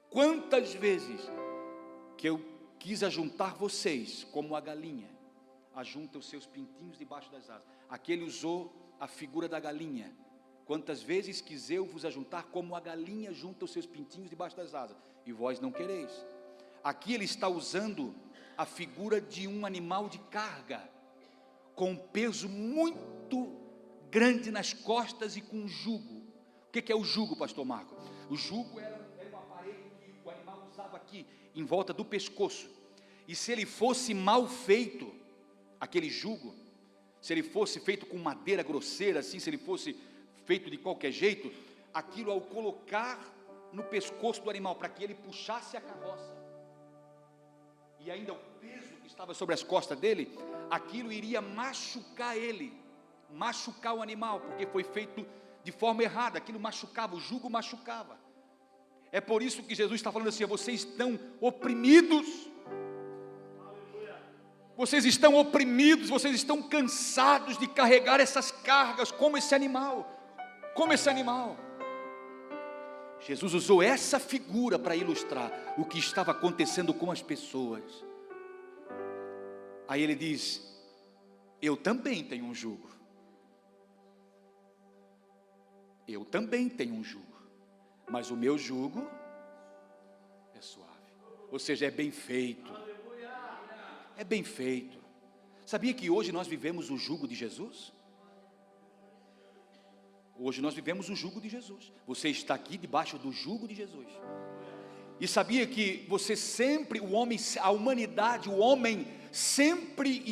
quantas vezes que eu quis ajuntar vocês como a galinha ajunta os seus pintinhos debaixo das asas. Aqui ele usou a figura da galinha. Quantas vezes quis eu vos ajuntar como a galinha junta os seus pintinhos debaixo das asas, e vós não quereis. Aqui ele está usando a figura de um animal de carga, com um peso muito grande nas costas e com um jugo. O que é o jugo, pastor Marco? O jugo era um aparelho que o animal usava aqui, em volta do pescoço. E se ele fosse mal feito, aquele jugo, se ele fosse feito com madeira grosseira, assim, se ele fosse feito de qualquer jeito, aquilo ao colocar no pescoço do animal, para que ele puxasse a carroça, e ainda o peso que estava sobre as costas dele, aquilo iria machucar ele, machucar o animal, porque foi feito de forma errada, aquilo machucava, o jugo machucava. É por isso que Jesus está falando assim: vocês estão oprimidos, vocês estão oprimidos, vocês estão cansados de carregar essas cargas como esse animal, Jesus usou essa figura para ilustrar o que estava acontecendo com as pessoas. Aí ele diz: eu também tenho um jugo, mas o meu jugo é suave, ou seja, é bem feito. É bem feito. Sabia que hoje nós vivemos o jugo de Jesus? Hoje nós vivemos o jugo de Jesus. Você está aqui debaixo do jugo de Jesus. E sabia que você sempre, o homem, a humanidade, o homem sempre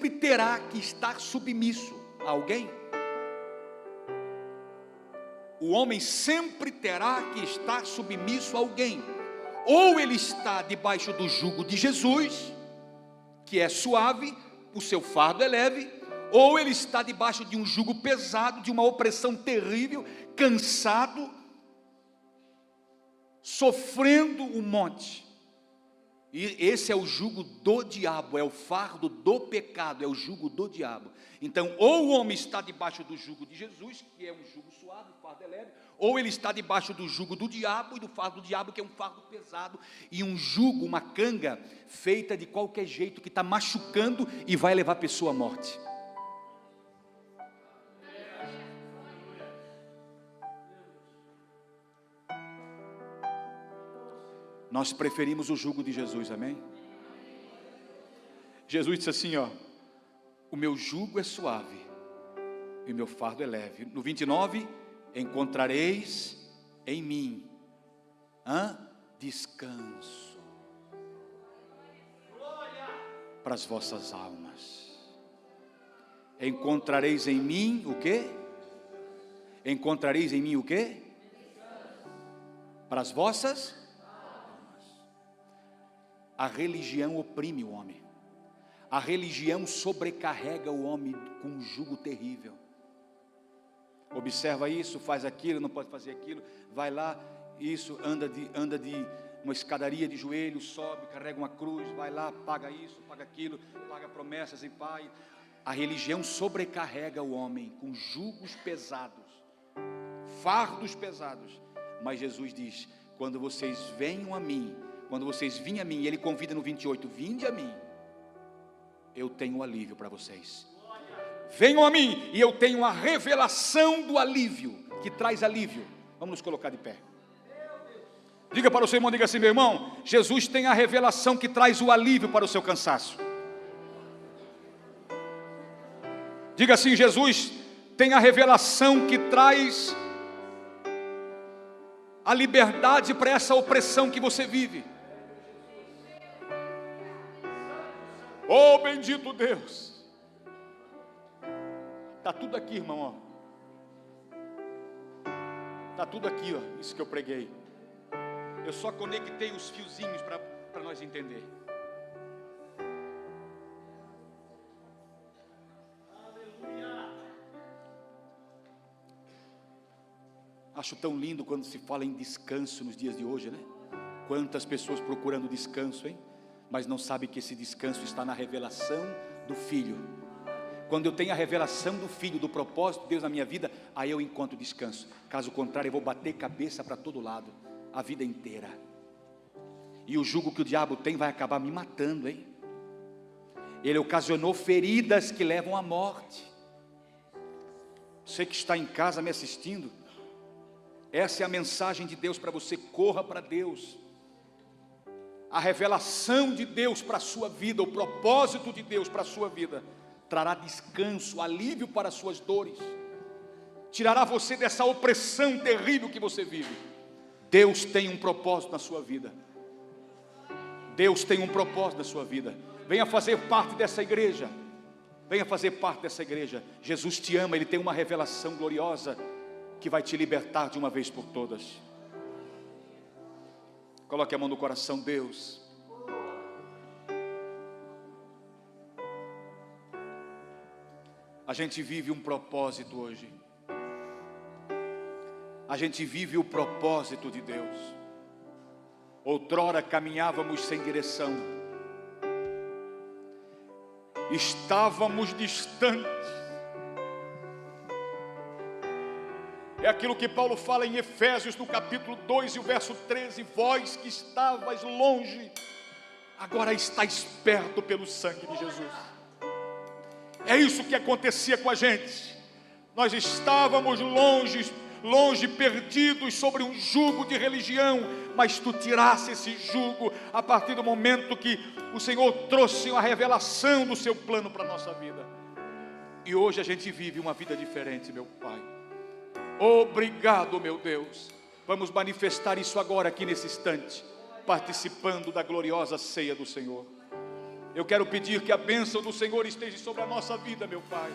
terá que estar submisso a alguém? O homem sempre terá que estar submisso a alguém. Ou ele está debaixo do jugo de Jesus, que é suave, o seu fardo é leve, ou ele está debaixo de um jugo pesado, de uma opressão terrível, cansado, sofrendo um monte. E esse é o jugo do diabo, é o fardo do pecado, é o jugo do diabo. Então, ou o homem está debaixo do jugo de Jesus, que é um jugo suave, o fardo é leve, ou ele está debaixo do jugo do diabo e do fardo do diabo, que é um fardo pesado, e um jugo, uma canga feita de qualquer jeito, que está machucando e vai levar a pessoa à morte. Nós preferimos o jugo de Jesus, amém? Jesus disse assim, ó: o meu jugo é suave e o meu fardo é leve. No 29, encontrareis em mim descanso para as vossas almas. Encontrareis em mim o quê? Encontrareis em mim o quê? Para as vossas almas. A religião oprime o homem. A religião sobrecarrega o homem com um jugo terrível. Observa isso, faz aquilo, não pode fazer aquilo, vai lá, isso, anda de uma escadaria de joelhos, sobe, carrega uma cruz, vai lá, paga isso, paga aquilo, paga promessas e pai. A religião sobrecarrega o homem com jugos pesados, fardos pesados. Mas Jesus diz: quando vocês venham a mim, quando vocês virem a mim, ele convida no 28, vinde a mim, eu tenho alívio para vocês. Venham a mim e eu tenho a revelação do alívio, que traz alívio. Vamos nos colocar de pé. Diga para o seu irmão, diga assim: meu irmão, Jesus tem a revelação que traz o alívio para o seu cansaço. Diga assim: Jesus tem a revelação que traz a liberdade para essa opressão que você vive. Oh, bendito Deus. Está tudo aqui, irmão, está tudo aqui, ó, isso que eu preguei. Eu só conectei os fiozinhos para nós entender. Acho tão lindo quando se fala em descanso nos dias de hoje, né? Quantas pessoas procurando descanso, hein? Mas não sabem que esse descanso está na revelação do Filho. Quando eu tenho a revelação do Filho, do propósito de Deus na minha vida, aí eu encontro descanso. Caso contrário, eu vou bater cabeça para todo lado, a vida inteira. E o jugo que o diabo tem vai acabar me matando, hein? Ele ocasionou feridas que levam à morte. Você que está em casa me assistindo, essa é a mensagem de Deus para você. Corra para Deus. A revelação de Deus para a sua vida, o propósito de Deus para a sua vida, trará descanso, alívio para as suas dores, tirará você dessa opressão terrível que você vive. Deus tem um propósito na sua vida. Deus tem um propósito na sua vida. Venha fazer parte dessa igreja. Venha fazer parte dessa igreja. Jesus te ama, Ele tem uma revelação gloriosa que vai te libertar de uma vez por todas. Coloque a mão no coração. Deus, a gente vive um propósito hoje. A gente vive o propósito de Deus. Outrora caminhávamos sem direção, estávamos distantes. É aquilo que Paulo fala em Efésios, no capítulo 2 e o verso 13: vós que estavais longe, agora estáis perto pelo sangue de Jesus. É isso que acontecia com a gente. Nós estávamos longe, perdidos sobre um jugo de religião, mas tu tirasse esse jugo a partir do momento que o Senhor trouxe a revelação do seu plano para a nossa vida. E hoje a gente vive uma vida diferente, meu Pai. Obrigado, meu Deus. Vamos manifestar isso agora aqui nesse instante, participando da gloriosa ceia do Senhor. Eu quero pedir que a bênção do Senhor esteja sobre a nossa vida, meu Pai.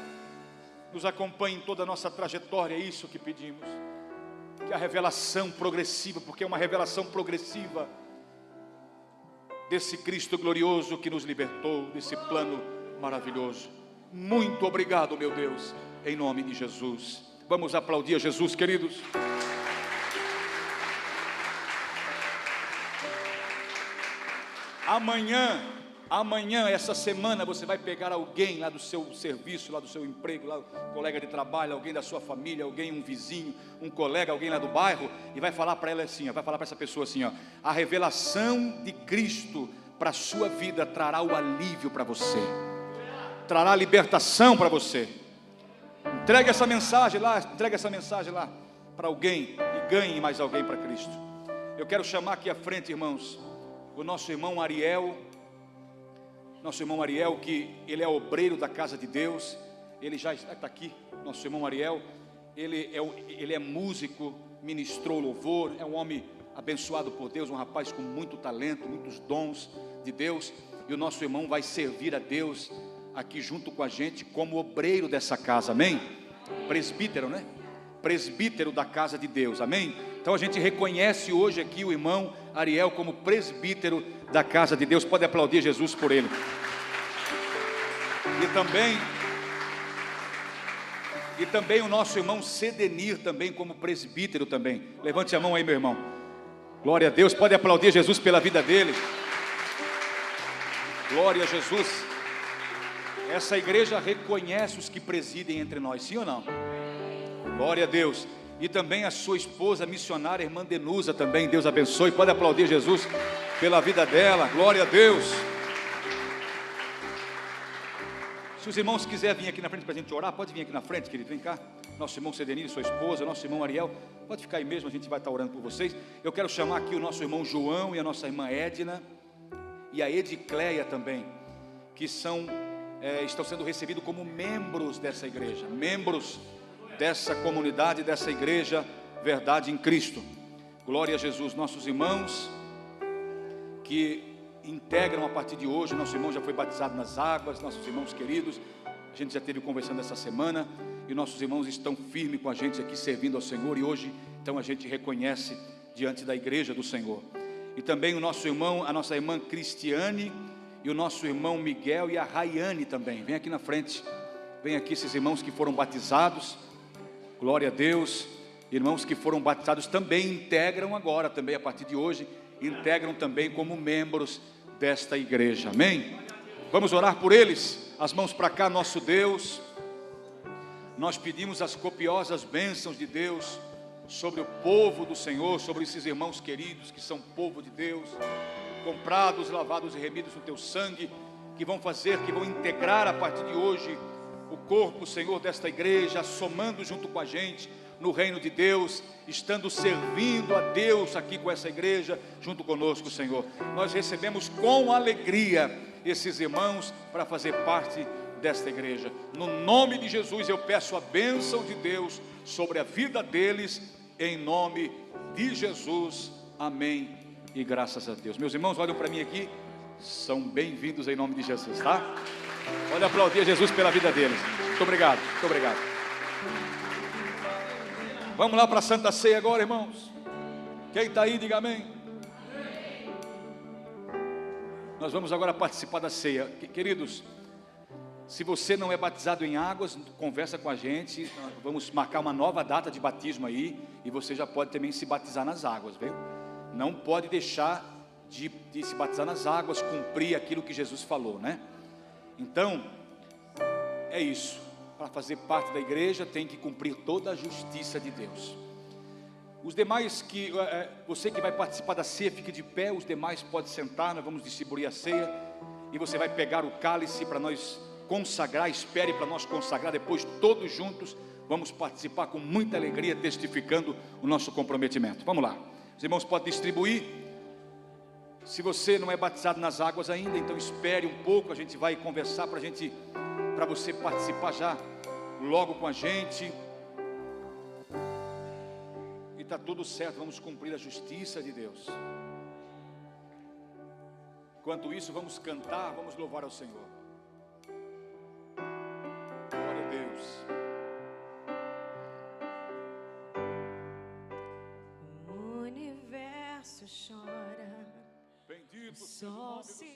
Nos acompanhe em toda a nossa trajetória, é isso que pedimos. Que a revelação progressiva, porque é uma revelação progressiva desse Cristo glorioso que nos libertou, desse plano maravilhoso. Muito obrigado, meu Deus, em nome de Jesus. Vamos aplaudir a Jesus, queridos. Amanhã, essa semana, você vai pegar alguém lá do seu serviço, lá do seu emprego, lá, um colega de trabalho, alguém da sua família, alguém, um vizinho, um colega, alguém lá do bairro, e vai falar para ela assim, vai falar para essa pessoa assim, a revelação de Cristo para a sua vida trará o alívio para você, trará a libertação para você. Entregue essa mensagem lá para alguém e ganhe mais alguém para Cristo. Eu quero chamar aqui à frente, irmãos, o nosso irmão Ariel, que ele é obreiro da casa de Deus. Ele já está aqui, nosso irmão Ariel. Ele é músico, ministrou louvor, é um homem abençoado por Deus, um rapaz com muito talento, muitos dons de Deus. E o nosso irmão vai servir a Deus aqui junto com a gente como obreiro dessa casa, amém? Presbítero, né? Presbítero da casa de Deus, amém? Então a gente reconhece hoje aqui o irmão Ariel como presbítero da casa de Deus. Pode aplaudir Jesus por ele. E também o nosso irmão Sedenir também como presbítero também. Levante a mão aí, meu irmão. Glória a Deus, pode aplaudir Jesus pela vida dele. Glória a Jesus. Essa igreja reconhece os que presidem entre nós, sim ou não? Glória a Deus. E também a sua esposa missionária, irmã Denusa também, Deus abençoe. Pode aplaudir Jesus pela vida dela. Glória a Deus. Se os irmãos quiserem vir aqui na frente para a gente orar, pode vir aqui na frente, querido, vem cá. Nosso irmão Sedenir, sua esposa, nosso irmão Ariel, pode ficar aí mesmo, a gente vai estar orando por vocês. Eu quero chamar aqui o nosso irmão João e a nossa irmã Edna e a Edicleia também, que estão sendo recebidos como membros dessa igreja, membros dessa comunidade, dessa igreja Verdade em Cristo. Glória a Jesus. Nossos irmãos que integram a partir de hoje, nosso irmão já foi batizado nas águas, nossos irmãos queridos, a gente já esteve conversando essa semana, e nossos irmãos estão firmes com a gente aqui, servindo ao Senhor, e hoje, então a gente reconhece diante da igreja do Senhor. E também o nosso irmão, a nossa irmã Cristiane, e o nosso irmão Miguel e a Rayane também, vem aqui na frente, vem aqui esses irmãos que foram batizados, glória a Deus, Irmãos que foram batizados também integram agora, também a partir de hoje, integram também como membros desta igreja, amém? Vamos orar por eles, as mãos para cá, nosso Deus. Nós pedimos as copiosas bênçãos de Deus sobre o povo do Senhor, sobre esses irmãos queridos que são povo de Deus, comprados, lavados e remidos no teu sangue, que vão integrar a partir de hoje o corpo, Senhor, desta igreja, somando junto com a gente no reino de Deus, estando servindo a Deus aqui com essa igreja, junto conosco, Senhor. Nós recebemos com alegria esses irmãos para fazer parte desta igreja. No nome de Jesus eu peço a bênção de Deus sobre a vida deles, em nome de Jesus, amém e graças a Deus. Meus irmãos, olham para mim aqui, são bem-vindos em nome de Jesus, tá? Olha, aplaudir a Jesus pela vida deles. Muito obrigado, muito obrigado. Vamos lá para a Santa Ceia agora, irmãos. Quem está aí, diga amém. Nós vamos agora participar da ceia. Queridos, se você não é batizado em águas, conversa com a gente. Vamos marcar uma nova data de batismo aí, e você já pode também se batizar nas águas, viu? Não pode deixar de se batizar nas águas, cumprir aquilo que Jesus falou, né? Então, é isso. Para fazer parte da igreja tem que cumprir toda a justiça de Deus. Os demais, você que vai participar da ceia, fique de pé. Os demais podem sentar, nós vamos distribuir a ceia. E você vai pegar o cálice para nós consagrar. Espere para nós consagrar, depois todos juntos vamos participar com muita alegria, testificando o nosso comprometimento. Vamos lá, os irmãos podem distribuir. Se você não é batizado nas águas ainda, então espere um pouco, a gente vai conversar para você participar já logo com a gente. E está tudo certo, vamos cumprir a justiça de Deus. Enquanto isso, vamos cantar, vamos louvar ao Senhor. Glória a Deus. O universo chora, Bendito o sol se